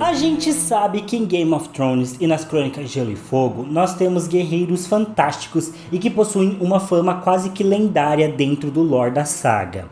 A gente sabe que em Game of Thrones e nas Crônicas de Gelo e Fogo, nós temos guerreiros fantásticos e que possuem uma fama quase que lendária dentro do lore da saga.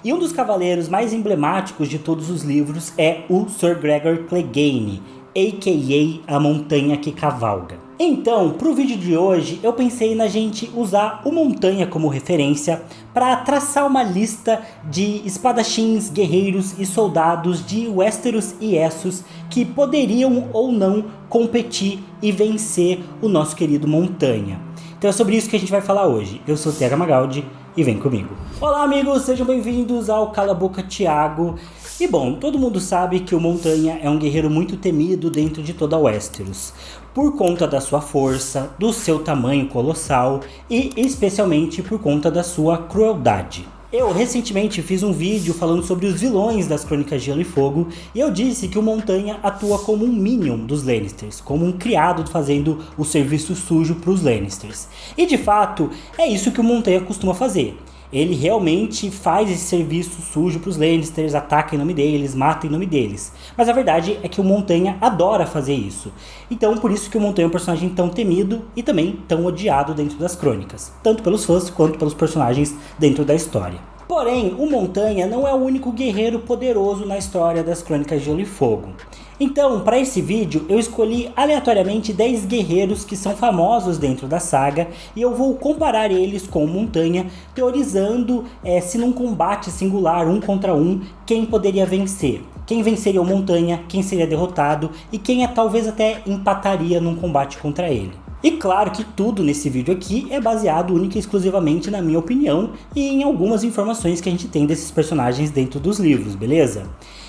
E um dos cavaleiros mais emblemáticos de todos os livros é o Sir Gregor Clegane, a.k.a. a Montanha que Cavalga. Então, para o vídeo de hoje, eu pensei na gente usar o Montanha como referência para traçar uma lista de espadachins, guerreiros e soldados de Westeros e Essos que poderiam ou não competir e vencer o nosso querido Montanha. Então é sobre isso que a gente vai falar hoje. Eu sou o TH Magaldi e vem comigo. Olá amigos, sejam bem-vindos ao Cala a Boca Thiago. E bom, todo mundo sabe que o Montanha é um guerreiro muito temido dentro de toda Westeros, por conta da sua força, do seu tamanho colossal e especialmente por conta da sua crueldade. Eu recentemente fiz um vídeo falando sobre os vilões das Crônicas de Gelo e Fogo e eu disse que o Montanha atua como um minion dos Lannisters, como um criado fazendo o serviço sujo para os Lannisters. E de fato, é isso que o Montanha costuma fazer. Ele realmente faz esse serviço sujo para os Lannisters, ataca em nome deles, mata em nome deles. Mas a verdade é que o Montanha adora fazer isso. Então por isso que o Montanha é um personagem tão temido e também tão odiado dentro das crônicas. Tanto pelos fãs quanto pelos personagens dentro da história. Porém, o Montanha não é o único guerreiro poderoso na história das Crônicas de Gelo e Fogo. Então, para esse vídeo, eu escolhi aleatoriamente 10 guerreiros que são famosos dentro da saga e eu vou comparar eles com o Montanha, teorizando se num combate singular, um contra um, quem poderia vencer. Quem venceria o Montanha, quem seria derrotado e quem talvez até empataria num combate contra ele. E claro que tudo nesse vídeo aqui é baseado única e exclusivamente na minha opinião e em algumas informações que a gente tem desses personagens dentro dos livros, beleza?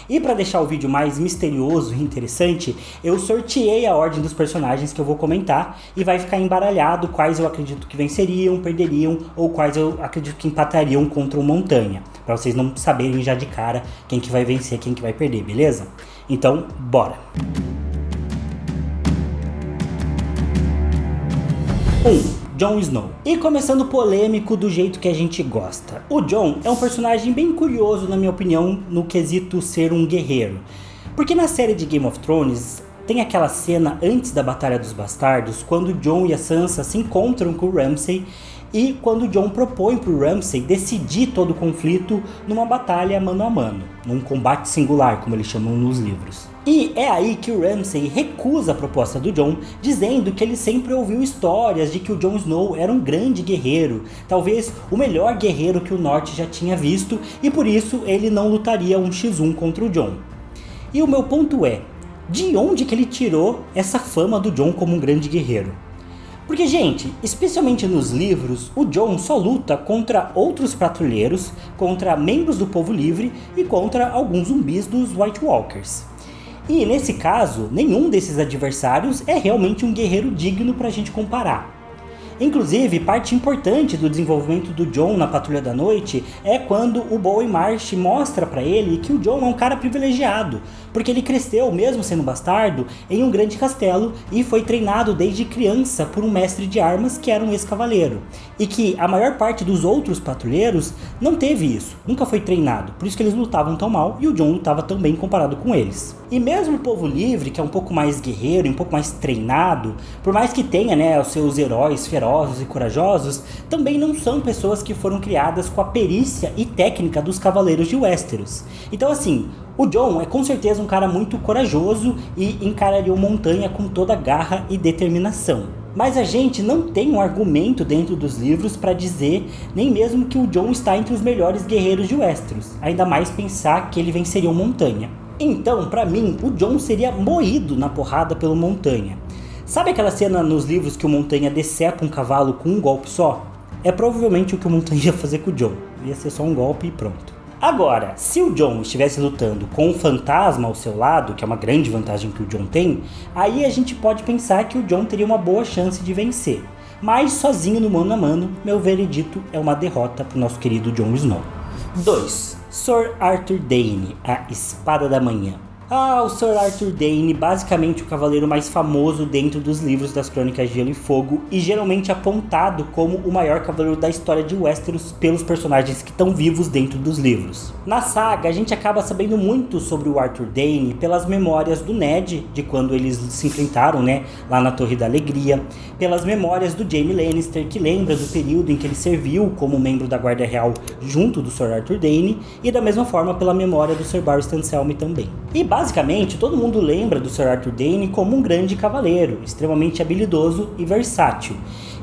E para deixar o vídeo mais misterioso e interessante, eu sorteei a ordem dos personagens que eu vou comentar e vai ficar embaralhado quais eu acredito que venceriam, perderiam ou quais eu acredito que empatariam contra o Montanha, para vocês não saberem já de cara quem que vai vencer, quem que vai perder, beleza? Então, bora! 1. Jon Snow. E começando polêmico do jeito que a gente gosta. O Jon é um personagem bem curioso na minha opinião no quesito ser um guerreiro. Porque na série de Game of Thrones tem aquela cena antes da Batalha dos Bastardos, quando Jon e a Sansa se encontram com o Ramsay e quando Jon propõe para o Ramsay decidir todo o conflito numa batalha mano a mano, num combate singular, como eles chamam nos livros. E é aí que o Ramsay recusa a proposta do Jon, dizendo que ele sempre ouviu histórias de que o Jon Snow era um grande guerreiro, talvez o melhor guerreiro que o Norte já tinha visto, e por isso ele não lutaria um x1 contra o Jon. E o meu ponto é, de onde que ele tirou essa fama do Jon como um grande guerreiro? Porque, gente, especialmente nos livros, o Jon só luta contra outros patrulheiros, contra membros do povo livre e contra alguns zumbis dos White Walkers. E nesse caso, nenhum desses adversários é realmente um guerreiro digno para a gente comparar. Inclusive, parte importante do desenvolvimento do Jon na Patrulha da Noite é quando o Bowen Marsh mostra para ele que o Jon é um cara privilegiado, porque ele cresceu, mesmo sendo bastardo, em um grande castelo e foi treinado desde criança por um mestre de armas que era um ex-cavaleiro. E que a maior parte dos outros patrulheiros não teve isso, nunca foi treinado, por isso que eles lutavam tão mal e o Jon lutava tão bem comparado com eles. E mesmo o povo livre, que é um pouco mais guerreiro, um pouco mais treinado, por mais que tenha os seus heróis ferozes e corajosos, também não são pessoas que foram criadas com a perícia e técnica dos cavaleiros de Westeros. Então assim, o Jon é com certeza um cara muito corajoso e encararia o Montanha com toda a garra e determinação. Mas a gente não tem um argumento dentro dos livros para dizer nem mesmo que o Jon está entre os melhores guerreiros de Westeros, ainda mais pensar que ele venceria o Montanha. Então, para mim, o Jon seria moído na porrada pelo Montanha. Sabe aquela cena nos livros que o Montanha decepa um cavalo com um golpe só? É provavelmente o que o Montanha ia fazer com o Jon. Ia ser só um golpe e pronto. Agora, se o Jon estivesse lutando com um fantasma ao seu lado, que é uma grande vantagem que o Jon tem, aí a gente pode pensar que o Jon teria uma boa chance de vencer. Mas sozinho no mano a mano, meu veredito é uma derrota para o nosso querido Jon Snow. 2. Sir Arthur Dayne, a Espada da Manhã. O Sir Arthur Dayne, basicamente o cavaleiro mais famoso dentro dos livros das Crônicas de Gelo e Fogo e geralmente apontado como o maior cavaleiro da história de Westeros pelos personagens que estão vivos dentro dos livros. Na saga, a gente acaba sabendo muito sobre o Arthur Dayne pelas memórias do Ned, de quando eles se enfrentaram, né, lá na Torre da Alegria, pelas memórias do Jaime Lannister, que lembra do período em que ele serviu como membro da Guarda Real junto do Sir Arthur Dayne, e da mesma forma pela memória do Sir Barristan Selmy também. E basicamente todo mundo lembra do Sir Arthur Dayne como um grande cavaleiro, extremamente habilidoso e versátil.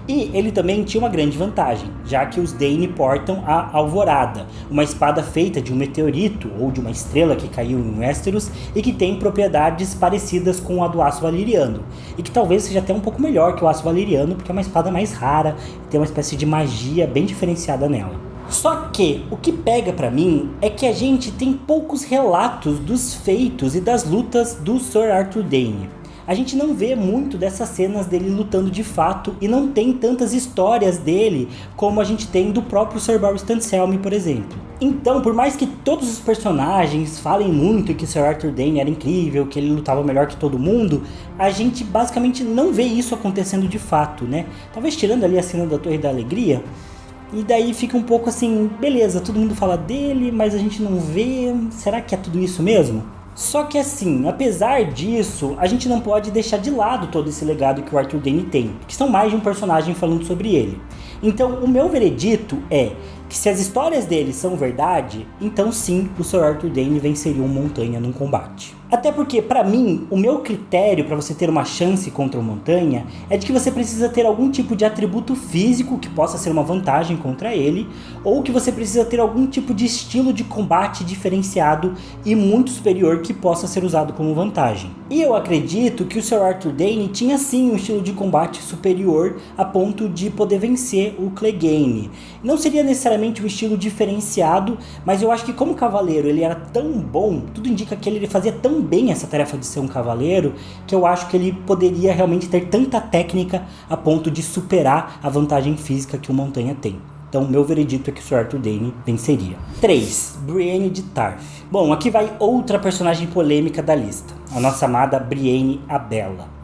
E ele também tinha uma grande vantagem, já que os Dayne portam a Alvorada, uma espada feita de um meteorito ou de uma estrela que caiu em Westeros e que tem propriedades parecidas com a do aço valeriano, e que talvez seja até um pouco melhor que o aço valeriano, porque é uma espada mais rara e tem uma espécie de magia bem diferenciada nela. Só que o que pega pra mim é que a gente tem poucos relatos dos feitos e das lutas do Sir Arthur Dayne. A gente não vê muito dessas cenas dele lutando de fato e não tem tantas histórias dele como a gente tem do próprio Sir Barristan Selmy, por exemplo. Então, por mais que todos os personagens falem muito que Sir Arthur Dayne era incrível, que ele lutava melhor que todo mundo, a gente basicamente não vê isso acontecendo de fato, né? Talvez tirando ali a cena da Torre da Alegria. E daí fica um pouco assim, beleza, todo mundo fala dele, mas a gente não vê, será que é tudo isso mesmo? Só que assim, apesar disso, a gente não pode deixar de lado todo esse legado que o Arthur Dayne tem, que são mais de um personagem falando sobre ele. Então o meu veredito é que se as histórias dele são verdade, então sim, o Sir Arthur Dayne venceria um Montanha num combate. Até porque, pra mim, o meu critério pra você ter uma chance contra o Montanha é de que você precisa ter algum tipo de atributo físico que possa ser uma vantagem contra ele, ou que você precisa ter algum tipo de estilo de combate diferenciado e muito superior que possa ser usado como vantagem. E eu acredito que o Sir Arthur Dayne tinha sim um estilo de combate superior a ponto de poder vencer o Clegane. Não seria necessariamente um estilo diferenciado, mas eu acho que como cavaleiro ele era tão bom, tudo indica que ele fazia tão bem essa tarefa de ser um cavaleiro, que eu acho que ele poderia realmente ter tanta técnica a ponto de superar a vantagem física que o Montanha tem. Então meu veredito é que o Sir Arthur Dayne venceria. 3. Brienne de Tarth. Bom, aqui vai outra personagem polêmica da lista, a nossa amada Brienne a Bela.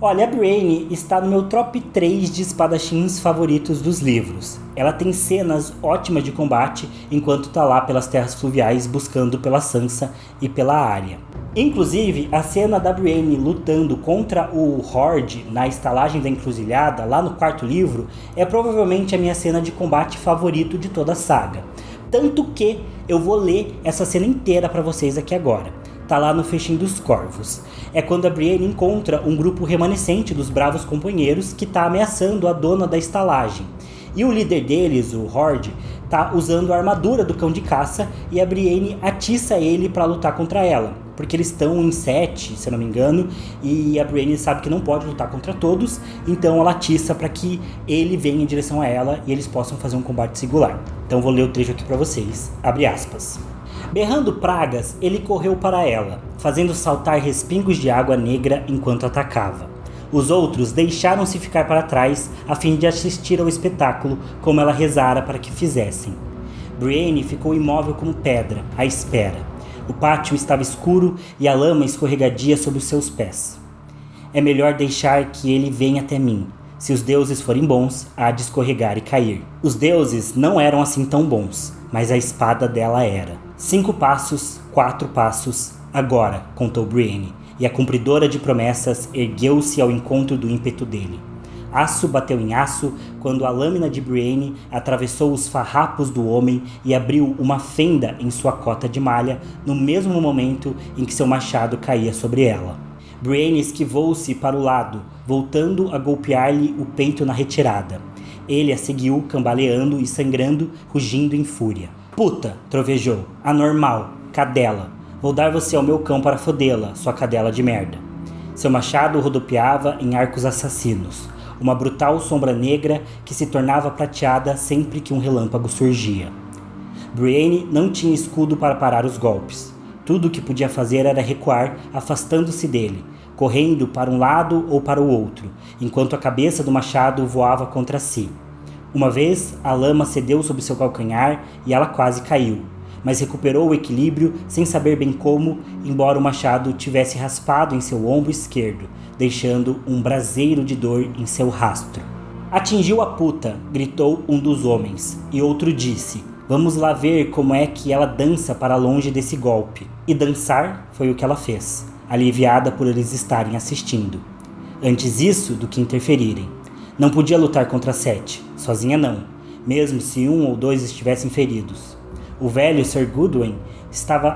Olha, a Brienne está no meu top 3 de espadachins favoritos dos livros. Ela tem cenas ótimas de combate enquanto tá lá pelas terras fluviais buscando pela Sansa e pela Arya. Inclusive, a cena da Brienne lutando contra o Horde na estalagem da encruzilhada, lá no 4º livro, é provavelmente a minha cena de combate favorito de toda a saga. Tanto que eu vou ler essa cena inteira pra vocês aqui agora. Tá lá no Festim dos Corvos. É quando a Brienne encontra um grupo remanescente dos Bravos Companheiros que tá ameaçando a dona da estalagem. E o líder deles, o Horde, tá usando a armadura do cão de caça e a Brienne atiça ele pra lutar contra ela. Porque eles estão em 7, se eu não me engano, e a Brienne sabe que não pode lutar contra todos, então ela atiça para que ele venha em direção a ela e eles possam fazer um combate singular. Então vou ler o trecho aqui para vocês, abre aspas. Berrando pragas, ele correu para ela, fazendo saltar respingos de água negra enquanto atacava. Os outros deixaram-se ficar para trás a fim de assistir ao espetáculo como ela rezara para que fizessem. Brienne ficou imóvel como pedra, à espera. O pátio estava escuro e a lama escorregadia sob os seus pés. É melhor deixar que ele venha até mim. Se os deuses forem bons, há de escorregar e cair. Os deuses não eram assim tão bons, mas a espada dela era. 5 passos, 4 passos, agora, contou Brienne, e a cumpridora de promessas ergueu-se ao encontro do ímpeto dele. Aço bateu em aço quando a lâmina de Brienne atravessou os farrapos do homem e abriu uma fenda em sua cota de malha no mesmo momento em que seu machado caía sobre ela. Brienne esquivou-se para o lado, voltando a golpear-lhe o peito na retirada. Ele a seguiu, cambaleando e sangrando, rugindo em fúria. Puta, trovejou. Anormal. Cadela. Vou dar você ao meu cão para fodê-la, sua cadela de merda. Seu machado rodopiava em arcos assassinos. Uma brutal sombra negra que se tornava prateada sempre que um relâmpago surgia. Brienne não tinha escudo para parar os golpes. Tudo o que podia fazer era recuar, afastando-se dele, correndo para um lado ou para o outro, enquanto a cabeça do machado voava contra si. Uma vez, a lama cedeu sob seu calcanhar e ela quase caiu. mas recuperou o equilíbrio sem saber bem como, embora o machado tivesse raspado em seu ombro esquerdo, deixando um braseiro de dor em seu rastro. Atingiu a puta, gritou um dos homens, e outro disse: vamos lá ver como é que ela dança para longe desse golpe. E dançar foi o que ela fez, aliviada por eles estarem assistindo. Antes isso do que interferirem. Não podia lutar contra Seth, sozinha não, mesmo se um ou dois estivessem feridos. O velho Sir Goodwin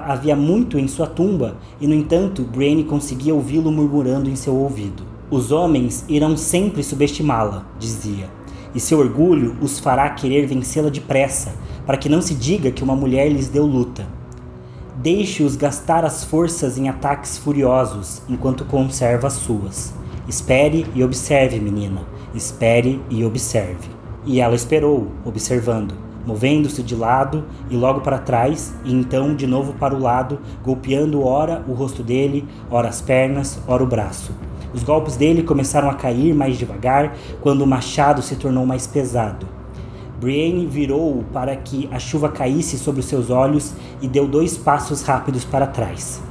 havia muito em sua tumba e, no entanto, Brienne conseguia ouvi-lo murmurando em seu ouvido. Os homens irão sempre subestimá-la, dizia, e seu orgulho os fará querer vencê-la depressa, para que não se diga que uma mulher lhes deu luta. Deixe-os gastar as forças em ataques furiosos, enquanto conserva as suas. Espere e observe, menina. Espere e observe. E ela esperou, observando, movendo-se de lado e logo para trás, e então de novo para o lado, golpeando ora o rosto dele, ora as pernas, ora o braço. Os golpes dele começaram a cair mais devagar quando o machado se tornou mais pesado. Brienne virou-o para que a chuva caísse sobre os seus olhos e deu 2 passos rápidos para trás.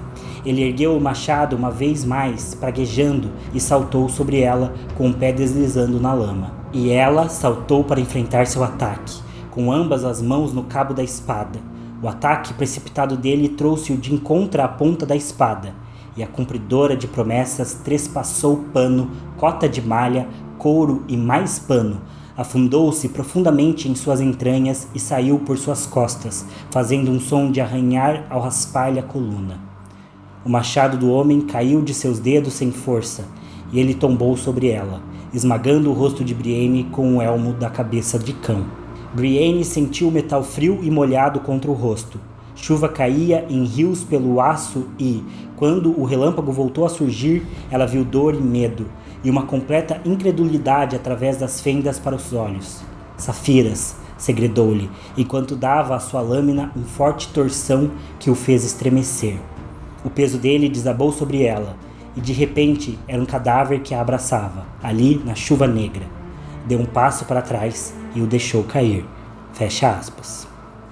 Ele ergueu o machado uma vez mais, praguejando, e saltou sobre ela, com o pé deslizando na lama. E ela saltou para enfrentar seu ataque, com ambas as mãos no cabo da espada. O ataque precipitado dele trouxe-o de encontro à ponta da espada, e a cumpridora de promessas trespassou pano, cota de malha, couro e mais pano. Afundou-se profundamente em suas entranhas e saiu por suas costas, fazendo um som de arranhar ao raspar-lhe a coluna. O machado do homem caiu de seus dedos sem força, e ele tombou sobre ela, esmagando o rosto de Brienne com o elmo da cabeça de cão. Brienne sentiu o metal frio e molhado contra o rosto. Chuva caía em rios pelo aço e, quando o relâmpago voltou a surgir, ela viu dor e medo, e uma completa incredulidade através das fendas para os olhos. Safiras, segredou-lhe, enquanto dava à sua lâmina um forte torção que o fez estremecer. O peso dele desabou sobre ela, e de repente era um cadáver que a abraçava, ali na chuva negra. Deu um passo para trás e o deixou cair. Fecha aspas.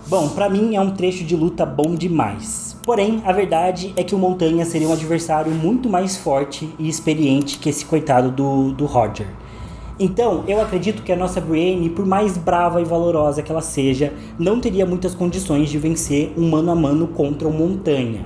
Bom, pra mim é um trecho de luta bom demais. Porém, a verdade é que o Montanha seria um adversário muito mais forte e experiente que esse coitado do Roger. Então, eu acredito que a nossa Brienne, por mais brava e valorosa que ela seja, não teria muitas condições de vencer um mano a mano contra o Montanha.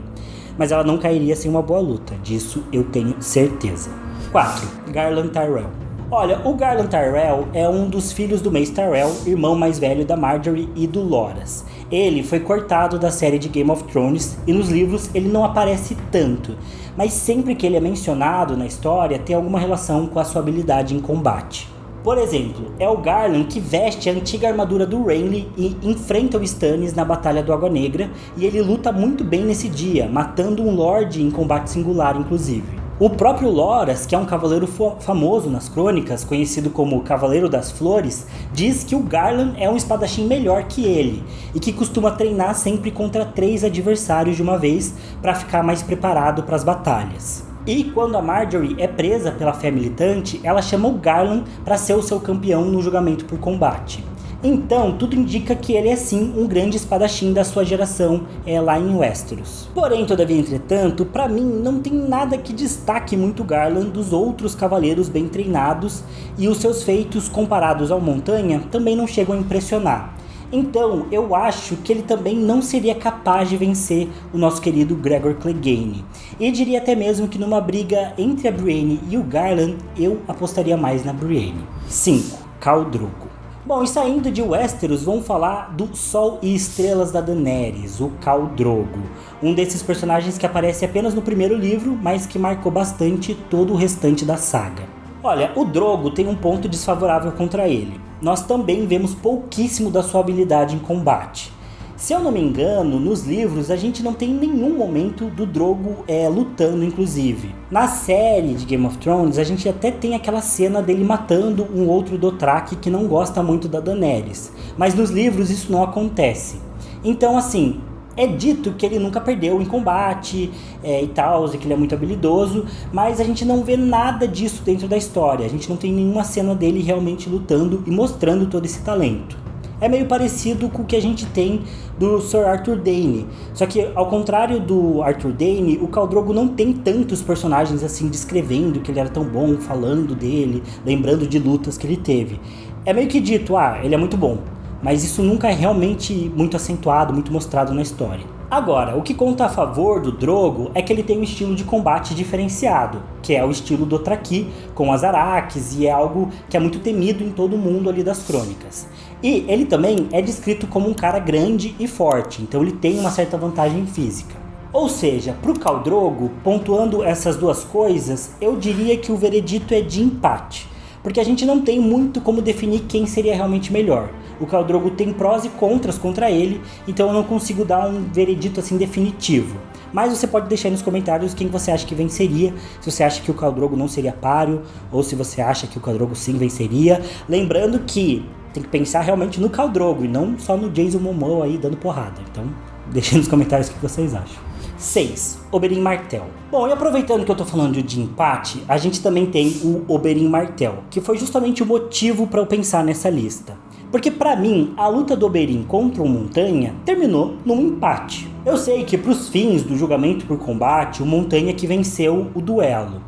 Mas ela não cairia sem uma boa luta, disso eu tenho certeza. 4. Garland Tyrell. Olha, o Garland Tyrell é um dos filhos do Mace Tyrell, irmão mais velho da Marjorie e do Loras. Ele foi cortado da série de Game of Thrones e nos livros ele não aparece tanto, mas sempre que ele é mencionado na história tem alguma relação com a sua habilidade em combate. Por exemplo, é o Garland que veste a antiga armadura do Renly e enfrenta o Stannis na Batalha do Água Negra, e ele luta muito bem nesse dia, matando um Lorde em combate singular inclusive. O próprio Loras, que é um cavaleiro famoso nas crônicas, conhecido como Cavaleiro das Flores, diz que o Garland é um espadachim melhor que ele, e que costuma treinar sempre contra 3 adversários de uma vez para ficar mais preparado para as batalhas. E quando a Marjorie é presa pela fé militante, ela chama o Garland para ser o seu campeão no julgamento por combate. Então, tudo indica que ele é sim um grande espadachim da sua geração lá em Westeros. Porém, todavia, entretanto, para mim não tem nada que destaque muito Garland dos outros cavaleiros bem treinados, e os seus feitos comparados ao Montanha também não chegam a impressionar. Então, eu acho que ele também não seria capaz de vencer o nosso querido Gregor Clegane. E diria até mesmo que numa briga entre a Brienne e o Garland, eu apostaria mais na Brienne. 5. Khal Drogo. Bom, e saindo de Westeros, vamos falar do Sol e Estrelas da Daenerys, o Khal Drogo. Um desses personagens que aparece apenas no primeiro livro, mas que marcou bastante todo o restante da saga. Olha, o Drogo tem um ponto desfavorável contra ele. Nós também vemos pouquíssimo da sua habilidade em combate. Se eu não me engano, nos livros a gente não tem nenhum momento do Drogo lutando, inclusive. Na série de Game of Thrones, a gente até tem aquela cena dele matando um outro Dothraki que não gosta muito da Daenerys. Mas nos livros isso não acontece. Então, assim, é dito que ele nunca perdeu em combate e tal, e que ele é muito habilidoso, mas a gente não vê nada disso dentro da história. A gente não tem nenhuma cena dele realmente lutando e mostrando todo esse talento. é meio parecido com o que a gente tem do Sir Arthur Dayne. Só que, ao contrário do Arthur Dayne, o Khal Drogo não tem tantos personagens assim descrevendo que ele era tão bom, falando dele, lembrando de lutas que ele teve. É meio que dito, ele é muito bom, mas isso nunca é realmente muito acentuado, muito mostrado na história. Agora, o que conta a favor do Drogo é que ele tem um estilo de combate diferenciado, que é o estilo Dothraki, com as Araques, e é algo que é muito temido em todo mundo ali das crônicas. E ele também é descrito como um cara grande e forte, então ele tem uma certa vantagem física. Ou seja, pro Khal Drogo, pontuando essas duas coisas, eu diria que o veredito é de empate, porque a gente não tem muito como definir quem seria realmente melhor. O Khal Drogo tem prós e contras contra ele, então eu não consigo dar um veredito assim definitivo. Mas você pode deixar aí nos comentários quem você acha que venceria, se você acha que o Khal Drogo não seria páreo, ou se você acha que o Khal Drogo sim venceria. Lembrando que tem que pensar realmente no Khal Drogo e não só no Jason Momoa aí dando porrada. Então deixa nos comentários o que vocês acham. 6. Oberyn Martell. Bom, e aproveitando que eu tô falando de empate, a gente também tem o Oberyn Martell, que foi justamente o motivo para eu pensar nessa lista. Porque pra mim, a luta do Oberyn contra o Montanha terminou num empate. Eu sei que pros fins do julgamento por combate, o Montanha que venceu o duelo.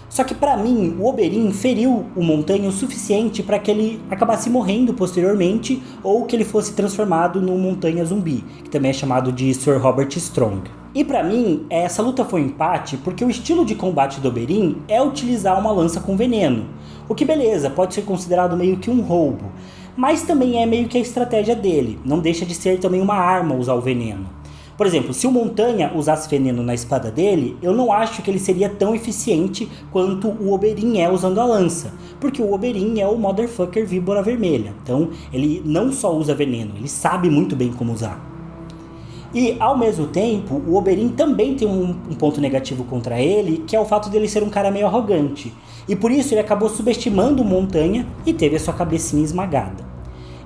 Só que pra mim, o Oberyn feriu o Montanha o suficiente para que ele acabasse morrendo posteriormente, ou que ele fosse transformado num Montanha zumbi, que também é chamado de Sir Robert Strong. E pra mim, essa luta foi um empate porque o estilo de combate do Oberyn é utilizar uma lança com veneno. O que beleza, pode ser considerado meio que um roubo, mas também é meio que a estratégia dele, não deixa de ser também uma arma usar o veneno. Por exemplo, se o Montanha usasse veneno na espada dele, eu não acho que ele seria tão eficiente quanto o Oberyn é usando a lança, porque o Oberyn é o motherfucker víbora vermelha, então ele não só usa veneno, ele sabe muito bem como usar. E, ao mesmo tempo, o Oberyn também tem um ponto negativo contra ele, que é o fato dele ser um cara meio arrogante. E por isso ele acabou subestimando o Montanha e teve a sua cabecinha esmagada.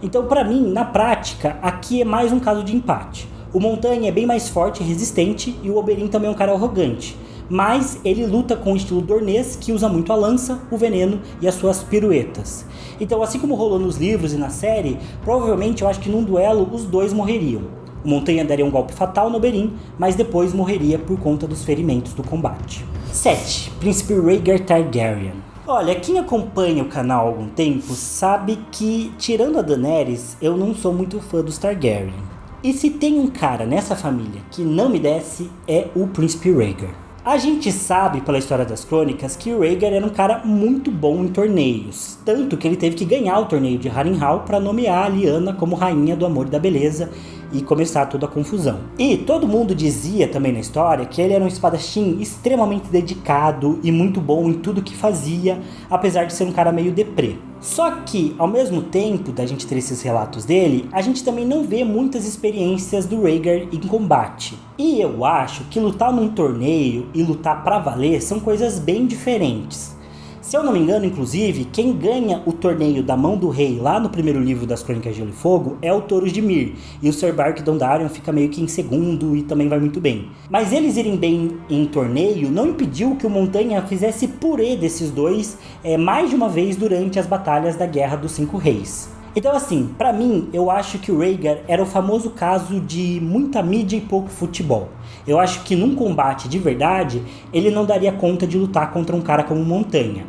Então, pra mim, na prática, aqui é mais um caso de empate. O Montanha é bem mais forte e resistente, e o Oberyn também é um cara arrogante. Mas ele luta com o estilo dornês, que usa muito a lança, o veneno e as suas piruetas. Então, assim como rolou nos livros e na série, provavelmente eu acho que num duelo os dois morreriam. O Montanha daria um golpe fatal no Oberyn, mas depois morreria por conta dos ferimentos do combate. 7. Príncipe Rhaegar Targaryen. Olha, quem acompanha o canal há algum tempo sabe que, tirando a Daenerys, eu não sou muito fã dos Targaryen. E se tem um cara nessa família que não me desce, é o Príncipe Rhaegar. A gente sabe pela história das crônicas que o Rhaegar era um cara muito bom em torneios, tanto que ele teve que ganhar o torneio de Harrenhal para nomear a Lyanna como rainha do amor e da beleza e começar toda a confusão. E todo mundo dizia também na história que ele era um espadachim extremamente dedicado e muito bom em tudo que fazia, apesar de ser um cara meio deprê. Só que, ao mesmo tempo da gente ter esses relatos dele, a gente também não vê muitas experiências do Rhaegar em combate. E eu acho que lutar num torneio e lutar pra valer são coisas bem diferentes. Se eu não me engano, inclusive, quem ganha o torneio da mão do rei lá no primeiro livro das Crônicas de Gelo e Fogo é o Thoros de Myr, e o Ser Baratheon Dondarrion fica meio que em segundo e também vai muito bem. Mas eles irem bem em torneio não impediu que o Montanha fizesse purê desses dois mais de uma vez durante as batalhas da Guerra dos Cinco Reis. Então assim, pra mim, eu acho que o Rhaegar era o famoso caso de muita mídia e pouco futebol. Eu acho que num combate de verdade, ele não daria conta de lutar contra um cara como Montanha.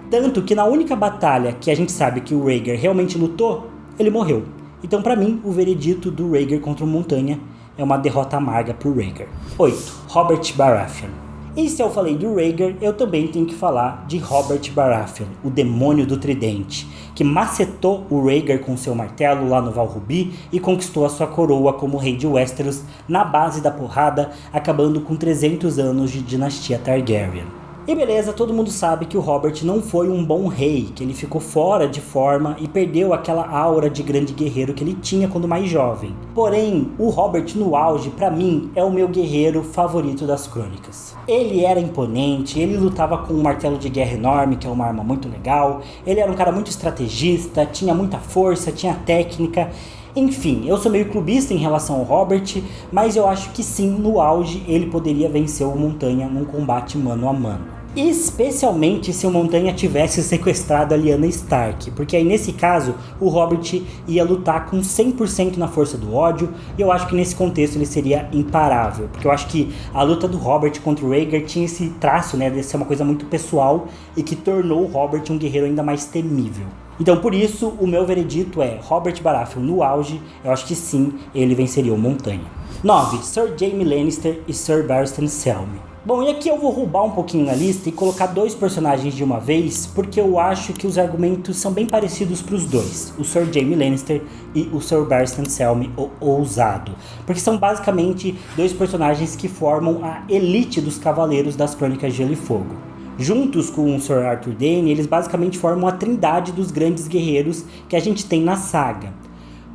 Tanto que na única batalha que a gente sabe que o Rhaegar realmente lutou, ele morreu. Então pra mim, o veredito do Rhaegar contra o Montanha é uma derrota amarga pro Rhaegar. 8. Robert Baratheon. E se eu falei do Rhaegar, eu também tenho que falar de Robert Baratheon, o demônio do tridente, que macetou o Rhaegar com seu martelo lá no Val Rubi e conquistou a sua coroa como rei de Westeros na base da porrada, acabando com 300 anos de dinastia Targaryen. E beleza, todo mundo sabe que o Robert não foi um bom rei, que ele ficou fora de forma e perdeu aquela aura de grande guerreiro que ele tinha quando mais jovem. Porém, o Robert no auge, pra mim, é o meu guerreiro favorito das crônicas. Ele era imponente, ele lutava com um martelo de guerra enorme, que é uma arma muito legal, ele era um cara muito estrategista, tinha muita força, tinha técnica. Enfim, eu sou meio clubista em relação ao Robert, mas eu acho que sim, no auge ele poderia vencer o Montanha num combate mano a mano. Especialmente se o Montanha tivesse sequestrado a Lyanna Stark, porque aí nesse caso o Robert ia lutar com 100% na força do ódio, e eu acho que nesse contexto ele seria imparável, porque eu acho que a luta do Robert contra o Rhaegar tinha esse traço, né, de ser uma coisa muito pessoal e que tornou o Robert um guerreiro ainda mais temível. Então por isso o meu veredito é Robert Baratheon no auge, eu acho que sim, ele venceria o Montanha. 9. Sir Jaime Lannister e Sir Barristan Selmy. Bom, e aqui eu vou roubar um pouquinho na lista e colocar dois personagens de uma vez, porque eu acho que os argumentos são bem parecidos para os dois, o Sir Jaime Lannister e o Sir Barristan Selmy, o Ousado, porque são basicamente dois personagens que formam a elite dos Cavaleiros das Crônicas de Gelo e Fogo. Juntos com o Sir Arthur Dayne, eles basicamente formam a trindade dos grandes guerreiros que a gente tem na saga.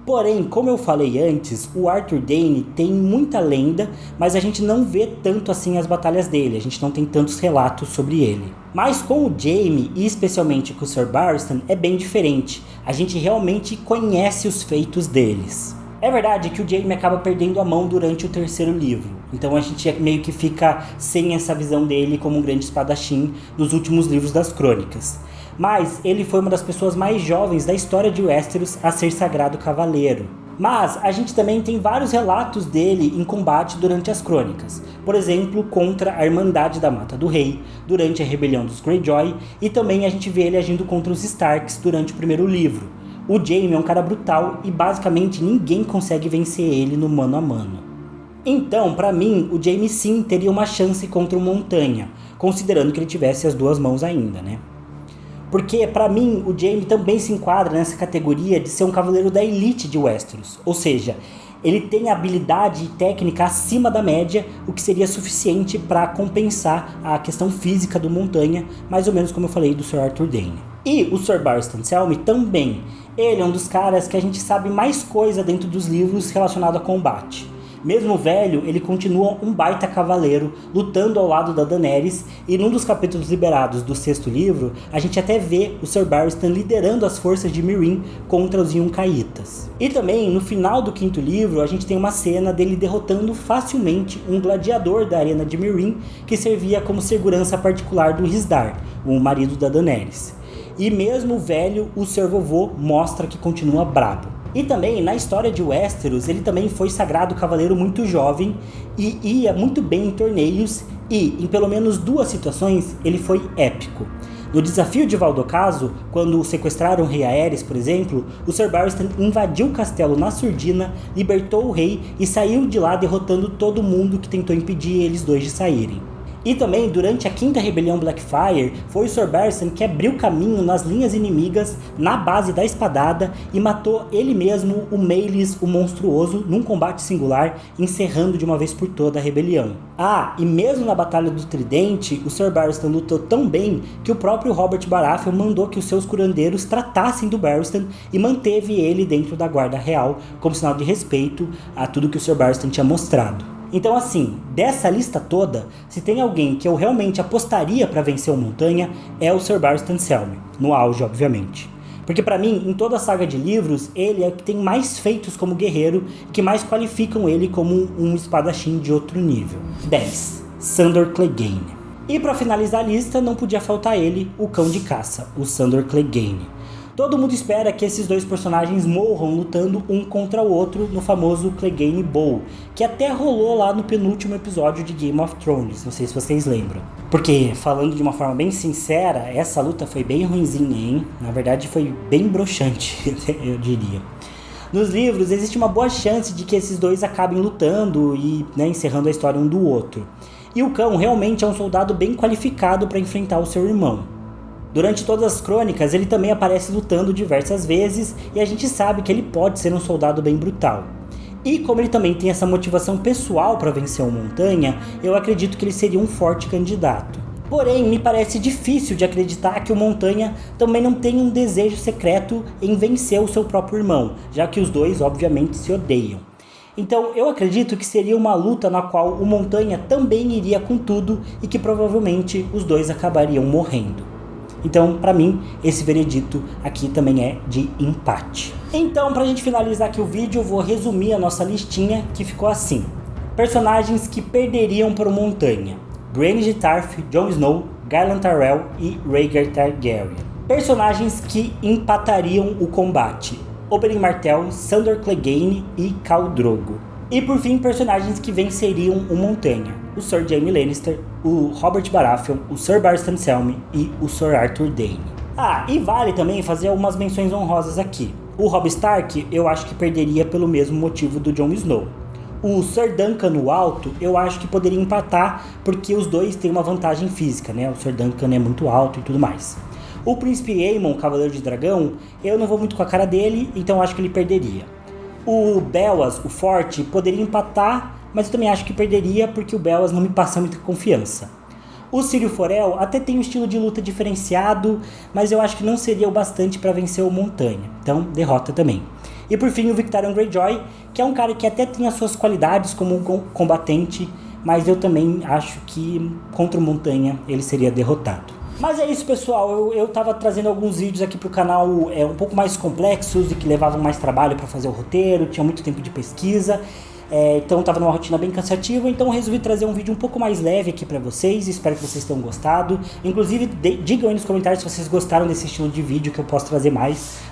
Porém, como eu falei antes, o Arthur Dayne tem muita lenda, mas a gente não vê tanto assim as batalhas dele, a gente não tem tantos relatos sobre ele. Mas com o Jaime, e especialmente com o Sir Barristan, é bem diferente, a gente realmente conhece os feitos deles. É verdade que o Jaime acaba perdendo a mão durante o terceiro livro, então a gente meio que fica sem essa visão dele como um grande espadachim nos últimos livros das crônicas. Mas ele foi uma das pessoas mais jovens da história de Westeros a ser sagrado cavaleiro. Mas a gente também tem vários relatos dele em combate durante as crônicas. Por exemplo, contra a Irmandade da Mata do Rei, durante a rebelião dos Greyjoy, e também a gente vê ele agindo contra os Starks durante o primeiro livro. O Jaime é um cara brutal e basicamente ninguém consegue vencer ele no mano a mano. Então, pra mim, o Jaime sim teria uma chance contra o Montanha, considerando que ele tivesse as duas mãos ainda, né? Porque, pra mim, o Jaime também se enquadra nessa categoria de ser um cavaleiro da elite de Westeros. Ou seja, ele tem habilidade e técnica acima da média, o que seria suficiente para compensar a questão física do Montanha, mais ou menos como eu falei do Sir Arthur Dayne. E o Sir Barristan Selmy também. Ele é um dos caras que a gente sabe mais coisa dentro dos livros relacionado a combate. Mesmo velho, ele continua um baita cavaleiro, lutando ao lado da Daenerys, e num dos capítulos liberados do sexto livro, a gente até vê o Sir Barristan liderando as forças de Meereen contra os Yuncaítas. E também, no final do quinto livro, a gente tem uma cena dele derrotando facilmente um gladiador da arena de Meereen, que servia como segurança particular do Rhysdar, o marido da Daenerys. E mesmo velho, o Sr. Vovô mostra que continua brabo. E também, na história de Westeros, ele também foi sagrado cavaleiro muito jovem e ia muito bem em torneios e, em pelo menos 2 situações, ele foi épico. No desafio de Valdocaso, quando sequestraram o rei Aerys, por exemplo, o Sir Barristan invadiu o castelo na surdina, libertou o rei e saiu de lá derrotando todo mundo que tentou impedir eles dois de saírem. E também, durante a quinta rebelião Blackfyre, foi o Sir Barristan que abriu caminho nas linhas inimigas, na base da espadada, e matou ele mesmo, o Maelys, o monstruoso, num combate singular, encerrando de uma vez por toda a rebelião. Ah, e mesmo na Batalha do Tridente, o Sir Barristan lutou tão bem que o próprio Robert Baratheon mandou que os seus curandeiros tratassem do Barristan e manteve ele dentro da guarda real, como sinal de respeito a tudo que o Sir Barristan tinha mostrado. Então assim, dessa lista toda, se tem alguém que eu realmente apostaria para vencer o Montanha, é o Sir Barristan Selmy, no auge, obviamente. Porque pra mim, em toda a saga de livros, ele é o que tem mais feitos como guerreiro e que mais qualificam ele como um espadachim de outro nível. 10. Sandor Clegane. E pra finalizar a lista, não podia faltar ele, o cão de caça, o Sandor Clegane. Todo mundo espera que esses dois personagens morram lutando um contra o outro no famoso Clegane Bowl, que até rolou lá no penúltimo episódio de Game of Thrones, não sei se vocês lembram. Porque, falando de uma forma bem sincera, essa luta foi bem ruinzinha, hein? Na verdade foi bem broxante, eu diria. Nos livros existe uma boa chance de que esses dois acabem lutando e encerrando a história um do outro. E o cão realmente é um soldado bem qualificado para enfrentar o seu irmão. Durante todas as crônicas, ele também aparece lutando diversas vezes e a gente sabe que ele pode ser um soldado bem brutal. E como ele também tem essa motivação pessoal para vencer o Montanha, eu acredito que ele seria um forte candidato. Porém, me parece difícil de acreditar que o Montanha também não tem um desejo secreto em vencer o seu próprio irmão, já que os dois obviamente se odeiam. Então eu acredito que seria uma luta na qual o Montanha também iria com tudo e que provavelmente os dois acabariam morrendo. Então, pra mim, esse veredito aqui também é de empate. Então, pra gente finalizar aqui o vídeo, eu vou resumir a nossa listinha, que ficou assim. Personagens que perderiam para o Montanha: Brienne de Tarth, Jon Snow, Garland Tyrell e Rhaegar Targaryen. Personagens que empatariam o combate: Oberyn Martell, Sandor Clegane e Khal Drogo. E por fim, personagens que venceriam o Montanha: o Sir Jaime Lannister, o Robert Baratheon, o Sir Barristan Selmy e o Sir Arthur Dayne. Ah, e vale também fazer algumas menções honrosas aqui. O Robb Stark eu acho que perderia pelo mesmo motivo do Jon Snow. O Sir Duncan no alto eu acho que poderia empatar porque os dois têm uma vantagem física, né? O Sir Duncan é muito alto e tudo mais. O Príncipe Aemon, Cavaleiro de Dragão, eu não vou muito com a cara dele, então acho que ele perderia. O Bellas, o Forte, poderia empatar, mas eu também acho que perderia porque o Bellas não me passa muita confiança. O Syrio Forel até tem um estilo de luta diferenciado, mas eu acho que não seria o bastante para vencer o Montanha, então derrota também. E por fim o Victarion Greyjoy, que é um cara que até tem as suas qualidades como um combatente, mas eu também acho que contra o Montanha ele seria derrotado. Mas é isso, pessoal, eu tava trazendo alguns vídeos aqui pro canal um pouco mais complexos e que levavam mais trabalho para fazer o roteiro, tinha muito tempo de pesquisa, então tava numa rotina bem cansativa, então eu resolvi trazer um vídeo um pouco mais leve aqui pra vocês, espero que vocês tenham gostado. Inclusive, digam aí nos comentários se vocês gostaram desse estilo de vídeo, que eu posso trazer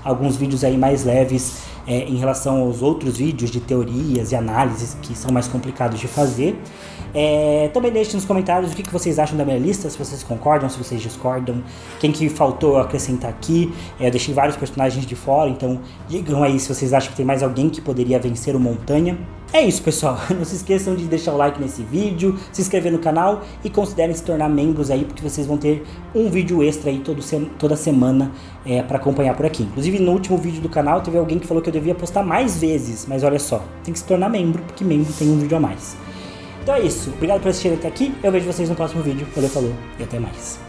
alguns vídeos aí mais leves em relação aos outros vídeos de teorias e análises que são mais complicados de fazer. Também deixem nos comentários o que vocês acham da minha lista, se vocês concordam, se vocês discordam, quem que faltou acrescentar aqui. Eu deixei vários personagens de fora, então digam aí se vocês acham que tem mais alguém que poderia vencer o Montanha. É isso, pessoal, não se esqueçam de deixar o like nesse vídeo, se inscrever no canal e considerem se tornar membros aí, porque vocês vão ter um vídeo extra aí toda semana para acompanhar por aqui. Inclusive no último vídeo do canal teve alguém que falou que eu devia postar mais vezes, mas olha só, tem que se tornar membro, porque membro tem um vídeo a mais. Então é isso, obrigado por assistirem até aqui, eu vejo vocês no próximo vídeo, valeu, falou e até mais.